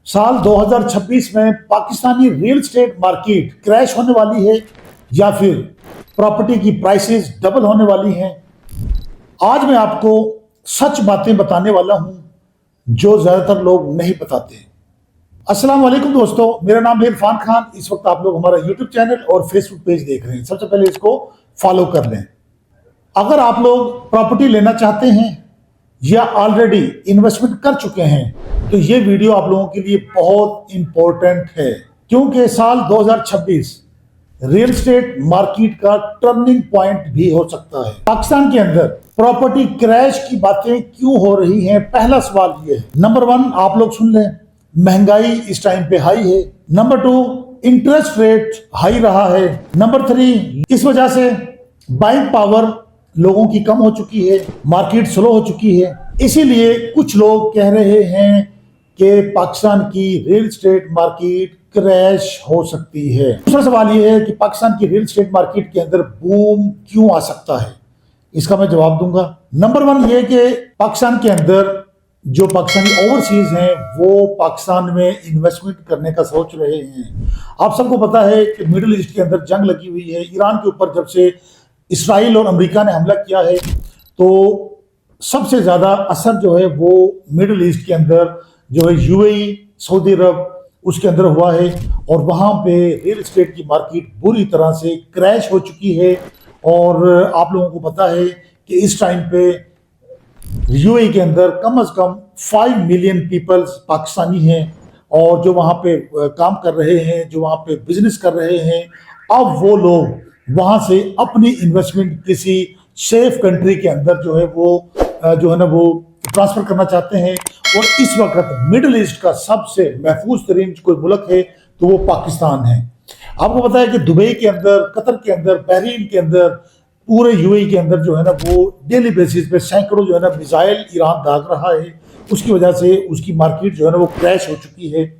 साल 2026 में Pakistani real estate market crash होने वाली है या फिर प्रॉपर्टी की प्राइसेस डबल होने वाली हैं। आज मैं आपको सच बातें बताने वाला हूं जो ज्यादातर लोग नहीं बताते। अस्सलाम वालेकुम दोस्तों, मेरा नाम है इरफान खान। इस वक्त आप लोग हमारा यूट्यूब चैनल और फेसबुक पेज देख रहे हैं। सबसे पहले इसको फॉलो कर लें। अगर आप लोग प्रॉपर्टी लेना चाहते हैं या ऑलरेडी इन्वेस्टमेंट कर चुके हैं तो ये वीडियो आप लोगों के लिए बहुत इंपॉर्टेंट है, क्योंकि साल 2026 रियल एस्टेट मार्केट का टर्निंग पॉइंट भी हो सकता है। पाकिस्तान के अंदर प्रॉपर्टी क्रैश की बातें क्यों हो रही हैं? पहला सवाल ये है। नंबर 1 आप लोग सुन लें, महंगाई इस टाइम पे हाई है। नंबर 2 इंटरेस्ट रेट हाई रहा है। नंबर 3 इस वजह से बाइंग पावर लोगों की कम हो चुकी है, मार्केट स्लो हो चुकी है। इसीलिए कुछ लोग कह रहे हैं कि पाकिस्तान की रियल एस्टेट मार्केट क्रैश हो सकती है। दूसरा सवाल यह है कि पाकिस्तान की रियल एस्टेट मार्केट के अंदर बूम क्यों आ सकता है, इसका मैं जवाब दूंगा। नंबर 1 ये कि पाकिस्तान के अंदर जो पाकिस्तानी ओवरसीज हैं वो पाकिस्तान में इन्वेस्टमेंट करने का सोच रहे हैं। आप सबको पता है कि मिडिल ईस्ट के अंदर जंग लगी हुई है। ईरान के ऊपर जब से इसराइल और अमेरिका ने हमला किया है तो सबसे ज़्यादा असर जो है वो मिडिल ईस्ट के अंदर जो है यूएई, सऊदी अरब, उसके अंदर हुआ है और वहाँ पे रियल एस्टेट की मार्केट बुरी तरह से क्रैश हो चुकी है। और आप लोगों को पता है कि इस टाइम पे यूएई के अंदर कम से कम 5 मिलियन पीपल्स पाकिस्तानी हैं और जो वहाँ पे काम कर रहे हैं, जो वहाँ पे बिजनेस कर रहे हैं, अब वो लोग वहाँ से अपनी इन्वेस्टमेंट किसी सेफ कंट्री के अंदर जो है वो ट्रांसफर करना चाहते हैं। और इस वक्त मिडिल ईस्ट का सबसे महफूज तरीन कोई मुल्क है तो वो पाकिस्तान है। आपको पता है कि दुबई के अंदर, कतर के अंदर, बहरीन के अंदर, पूरे यूएई के अंदर जो है ना वो डेली बेसिस पे सैकड़ों जो है ना मिसाइल ईरान दाग रहा है। उसकी वजह से उसकी मार्केट जो है ना वो क्रैश हो चुकी है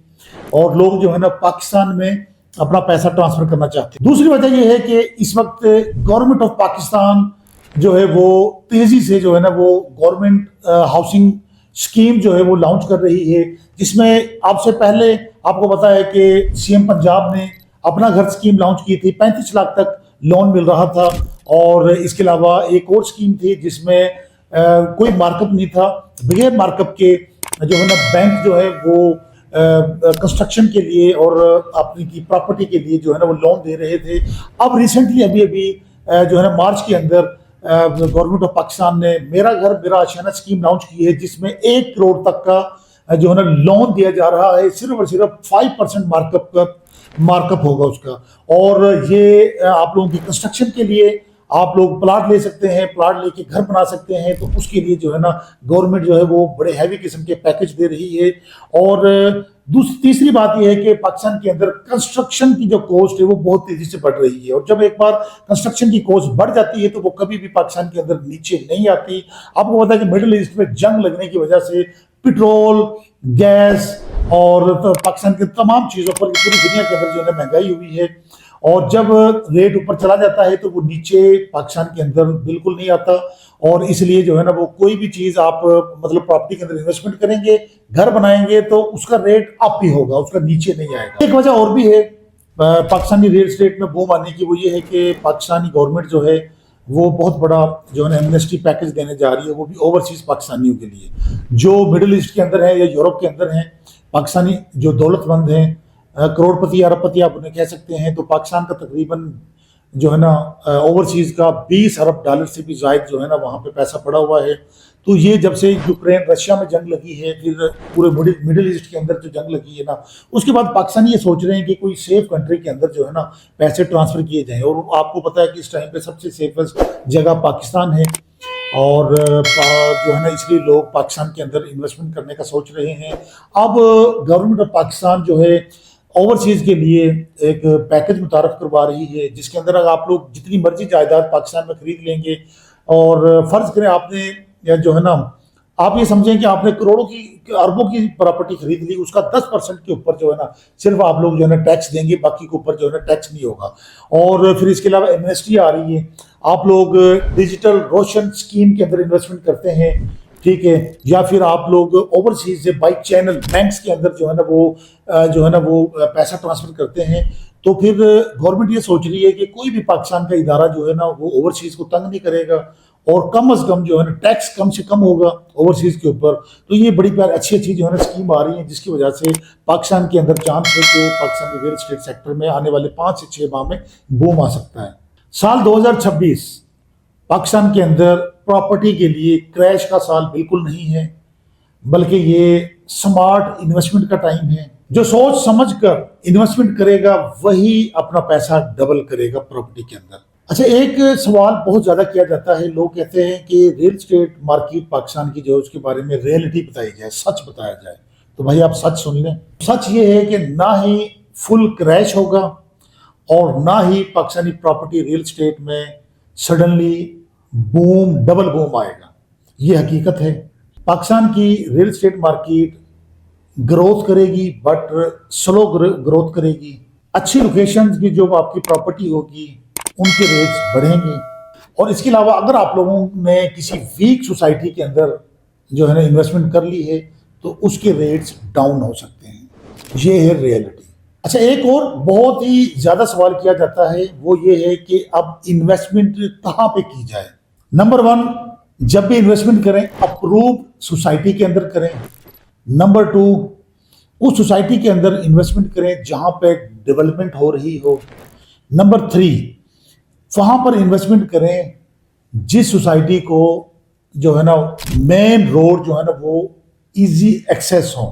और लोग जो है ना पाकिस्तान में अपना पैसा ट्रांसफर करना चाहते हैं। दूसरी वजह यह है कि इस वक्त गवर्नमेंट ऑफ पाकिस्तान जो है वो तेजी से जो है ना वो गवर्नमेंट हाउसिंग स्कीम जो है वो लॉन्च कर रही है, जिसमें आपसे पहले आपको पता है कि सीएम पंजाब ने अपना घर स्कीम लॉन्च की थी। 35 लाख तक लोन मिल रहा था। और इसके अलावा एक और स्कीम थी जिसमें कोई मार्कअप नहीं था। बगैर मार्कअप के जो है ना बैंक जो है वो कंस्ट्रक्शन के लिए और अपनी की प्रॉपर्टी के लिए जो है ना वो लोन दे रहे थे। अब रिसेंटली अभी जो है ना मार्च के अंदर गवर्नमेंट ऑफ पाकिस्तान ने मेरा घर मेरा आशियाना स्कीम लॉन्च की है, जिसमें 1 करोड़ तक का जो है ना लोन दिया जा रहा है। सिर्फ और सिर्फ 5% मार्कअप होगा उसका। और ये आप लोगों की कंस्ट्रक्शन के लिए आप लोग प्लाट ले सकते हैं, प्लाट लेके घर बना सकते हैं। तो उसके लिए जो है ना गवर्नमेंट जो है वो बड़े हैवी किस्म के पैकेज दे रही है। और तीसरी बात यह है कि पाकिस्तान के अंदर कंस्ट्रक्शन की जो कॉस्ट है वो बहुत तेजी से बढ़ रही है और जब एक बार कंस्ट्रक्शन की कॉस्ट बढ़ जाती है तो वो कभी भी पाकिस्तान के अंदर नीचे नहीं आती। आपको पता है कि मिडिल ईस्ट में जंग लगने की वजह से पेट्रोल, गैस और पाकिस्तान के तमाम चीज़ों पर पूरी दुनिया के अंदर जो है महंगाई हुई है और जब रेट ऊपर चला जाता है तो वो नीचे पाकिस्तान के अंदर बिल्कुल नहीं आता। और इसलिए जो है ना वो कोई भी चीज़ आप मतलब प्रॉपर्टी के अंदर इन्वेस्टमेंट करेंगे, घर बनाएंगे तो उसका रेट अप ही होगा, उसका नीचे नहीं आएगा। एक वजह और भी है पाकिस्तानी रियल एस्टेट में बूम आने की, वो ये है कि पाकिस्तानी गवर्नमेंट जो है वो बहुत बड़ा जो है ना एमनेस्टी पैकेज देने जा रही है, वो भी ओवरसीज पाकिस्तानियों के लिए जो मिडिल ईस्ट के अंदर है या यूरोप के अंदर हैं। पाकिस्तानी जो दौलतमंद हैं, करोड़पति, अरबपति आप उन्हें कह सकते हैं, तो पाकिस्तान का तकरीबन जो है ना ओवरसीज का 20 अरब डॉलर से भी ज़ायद जो है ना वहाँ पे पैसा पड़ा हुआ है। तो ये जब से यूक्रेन रशिया में जंग लगी है, फिर पूरे मिडिल ईस्ट के अंदर जो जंग लगी है ना, उसके बाद पाकिस्तानी ये सोच रहे हैं कि कोई सेफ कंट्री के अंदर जो है ना पैसे ट्रांसफ़र किए जाएँ। और आपको पता है कि इस टाइम पे सबसे सेफेस्ट जगह पाकिस्तान है और जो है ना इसलिए लोग पाकिस्तान के अंदर इन्वेस्टमेंट करने का सोच रहे हैं। अब गवर्नमेंट ऑफ पाकिस्तान जो है ओवरसीज के लिए एक पैकेज मुतारफ करवा रही है, जिसके अंदर अगर आप लोग जितनी मर्जी जायदाद पाकिस्तान में खरीद लेंगे और फर्ज करें आपने जो है ना आप ये समझें कि आपने करोड़ों की, अरबों की प्रॉपर्टी खरीद ली, उसका 10% के ऊपर जो है ना सिर्फ आप लोग जो है ना टैक्स देंगे, बाकी के ऊपर जो है ना टैक्स नहीं होगा। और फिर इसके अलावा एमनेस्टी आ रही है। आप लोग डिजिटल रोशन स्कीम के अंदर इन्वेस्टमेंट करते हैं ٹھیک ہے، یا پھر آپ لوگ اوورسیز سے بائی چینل بینکس کے اندر جو ہے نا وہ پیسہ ٹرانسفر کرتے ہیں، تو پھر گورنمنٹ یہ سوچ رہی ہے کہ کوئی بھی پاکستان کا ادارہ جو ہے نا وہ اوورسیز کو تنگ نہیں کرے گا، اور کم از کم جو ہے نا ٹیکس کم سے کم ہوگا اوورسیز کے اوپر. تو یہ بڑی پیار اچھی جو ہے نا اسکیم آ رہی ہیں، جس کی وجہ سے پاکستان کے اندر چانس ہے کہ پاکستان کے ریئل اسٹیٹ سیکٹر میں آنے والے 5 سے 6 ماہ میں بوم آ سکتا ہے. سال 2026 پاکستان کے اندر پراپرٹی کے لیے کریش کا سال بالکل نہیں ہے، بلکہ یہ سمارٹ انویسٹمنٹ کا ٹائم ہے. جو سوچ سمجھ کر انویسٹمنٹ کرے گا وہی اپنا پیسہ ڈبل کرے گا پراپرٹی کے اندر. اچھا، ایک سوال بہت زیادہ کیا جاتا ہے، لوگ کہتے ہیں کہ ریئل اسٹیٹ مارکیٹ پاکستان کی جو اس کے بارے میں ریئلٹی بتائی جائے، سچ بتایا جائے. تو بھائی آپ سچ سن لیں. سچ یہ ہے کہ نہ ہی فل کریش ہوگا اور نہ ہی پاکستانی پراپرٹی ریئل اسٹیٹ میں سڈنلی بوم ڈبل بوم آئے گا. یہ حقیقت ہے. پاکستان کی ریئل اسٹیٹ مارکیٹ گروتھ کرے گی، بٹ سلو گروتھ کرے گی. اچھی لوکیشنز کی جو آپ کی پراپرٹی ہوگی ان کے ریٹس بڑھیں گے. اور اس کے علاوہ اگر آپ لوگوں نے کسی ویک سوسائٹی کے اندر جو ہے نا انویسٹمنٹ کر لی ہے تو اس کے ریٹس ڈاؤن ہو سکتے ہیں. یہ ہے ریئلٹی. اچھا، ایک اور بہت ہی زیادہ سوال کیا جاتا ہے، وہ یہ ہے کہ اب انویسٹمنٹ کہاں پہ کی جائے. نمبر 1، جب بھی انویسٹمنٹ کریں اپرووڈ سوسائٹی کے اندر کریں. نمبر 2، اس سوسائٹی کے اندر انویسٹمنٹ کریں جہاں پہ ڈیولپمنٹ ہو رہی ہو. نمبر 3، وہاں پر انویسٹمنٹ کریں جس سوسائٹی کو جو ہے نا مین روڈ جو ہے نا وہ ایزی ایکسیس ہو،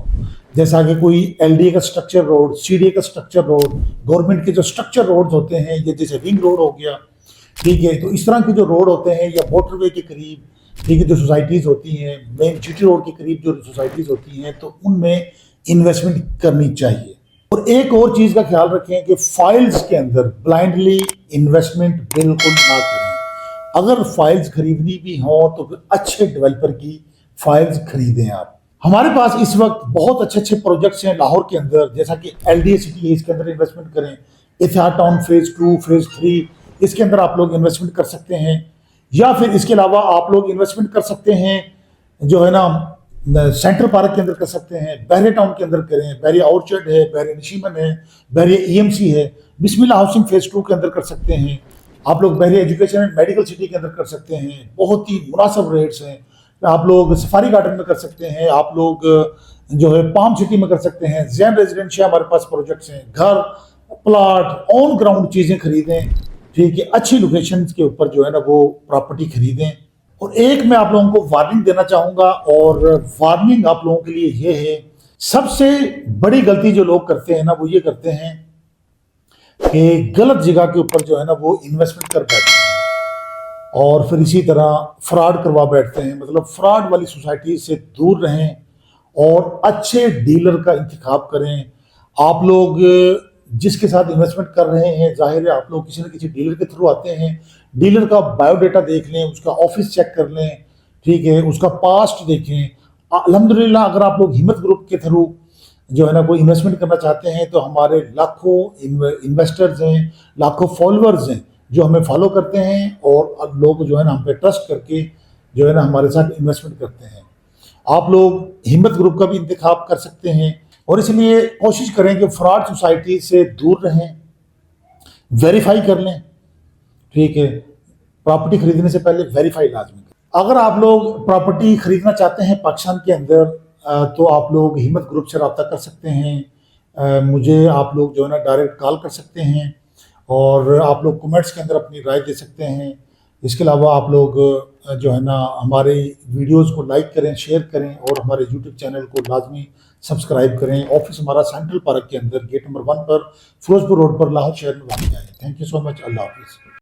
جیسا کہ کوئی ایل ڈی اے کا structure road, C D A کا اسٹرکچر روڈ، گورنمنٹ کے جو اسٹرکچر روڈ ہوتے ہیں، یہ جیسے رنگ روڈ ہو گیا، ٹھیک ہے. تو اس طرح کے جو روڈ ہوتے ہیں یا موٹر وے کے قریب، ٹھیک ہے، جو سوسائٹیز ہوتی ہیں مین جی ٹی روڈ کے قریب جو سوسائٹیز ہوتی ہیں، تو ان میں انویسٹمنٹ کرنی چاہیے. اور ایک اور چیز کا خیال رکھیں کہ فائلز کے اندر بلائنڈلی انویسٹمنٹ بالکل نہ کریں. اگر فائلز خریدنی بھی ہوں تو پھر اچھے ڈیولپر کی فائلز خریدیں آپ. ہمارے پاس اس وقت بہت اچھے پروجیکٹس ہیں لاہور کے اندر، جیسا کہ ایل ڈی اے سٹی ہے، اس کے اندر انویسٹمنٹ کریں. اتحاد ٹاؤن فیز 2 فیز 3 اس کے اندر آپ لوگ انویسٹمنٹ کر سکتے ہیں. یا پھر اس کے علاوہ آپ لوگ انویسٹمنٹ کر سکتے ہیں جو ہے نا سینٹرل پارک کے اندر کر سکتے ہیں، بحریہ ٹاؤن کے اندر کریں، بحریہ اورچرڈ ہے، بحریہ نشیمن ہے، بحریہ ای ایم سی ہے، بسم اللہ ہاؤسنگ فیز 2 کے اندر کر سکتے ہیں. آپ لوگ بحریہ ایجوکیشن اینڈ میڈیکل سٹی کے اندر کر سکتے ہیں، بہت ہی مناسب ریٹس ہیں. آپ لوگ سفاری گارڈن میں کر سکتے ہیں، آپ لوگ جو ہے پام سٹی میں کر سکتے ہیں. زین ریزیڈنشیا ہمارے پاس پروجیکٹس ہیں، گھر پلاٹ آن گراؤنڈ چیزیں خریدیں، ٹھیک ہے، اچھی لوکیشنز کے اوپر جو ہے نا وہ پراپرٹی خریدیں. اور ایک میں آپ لوگوں کو وارننگ دینا چاہوں گا، اور وارننگ آپ لوگوں کے لیے یہ ہے، سب سے بڑی غلطی جو لوگ کرتے ہیں نا وہ یہ کرتے ہیں کہ غلط جگہ کے اوپر جو ہے نا وہ انویسٹمنٹ کر بیٹھتے ہیں اور پھر اسی طرح فراڈ کروا بیٹھتے ہیں. مطلب فراڈ والی سوسائٹی سے دور رہیں اور اچھے ڈیلر کا انتخاب کریں. آپ لوگ جس کے ساتھ انویسٹمنٹ کر رہے ہیں، ظاہر ہے آپ لوگ کسی نہ کسی ڈیلر کے تھرو آتے ہیں. ڈیلر کا بایو ڈیٹا دیکھ لیں، اس کا آفس چیک کر لیں، ٹھیک ہے، اس کا پاسٹ دیکھیں. الحمدللہ اگر آپ لوگ ہمت گروپ کے تھرو جو ہے نا کوئی انویسٹمنٹ کرنا چاہتے ہیں تو ہمارے لاکھوں انویسٹرز ہیں، لاکھوں فالوورز ہیں جو ہمیں فالو کرتے ہیں، اور لوگ جو ہے نا ہم پہ ٹرسٹ کر کے جو ہے نا ہمارے ساتھ انویسٹمنٹ کرتے ہیں. آپ لوگ ہمت گروپ کا بھی انتخاب کر سکتے ہیں. اور اس لیے کوشش کریں کہ فراڈ سوسائٹی سے دور رہیں، ویریفائی کر لیں، ٹھیک ہے، پراپرٹی خریدنے سے پہلے ویریفائی لازمی کریں. اگر آپ لوگ پراپرٹی خریدنا چاہتے ہیں پاکستان کے اندر تو آپ لوگ ہمت گروپ سے رابطہ کر سکتے ہیں. مجھے آپ لوگ جو ہے نا ڈائریکٹ کال کر سکتے ہیں، اور آپ لوگ کمنٹس کے اندر اپنی رائے دے سکتے ہیں. اس کے علاوہ آپ لوگ جو ہے نا ہمارے ویڈیوز کو لائک کریں، شیئر کریں، اور ہمارے یوٹیوب چینل کو لازمی سبسکرائب کریں. آفس ہمارا سینٹرل پارک کے اندر گیٹ نمبر 1 پر فیروز پور روڈ پر لاہور شہر میں واقع ہے. تھینک یو سو مچ. اللہ حافظ.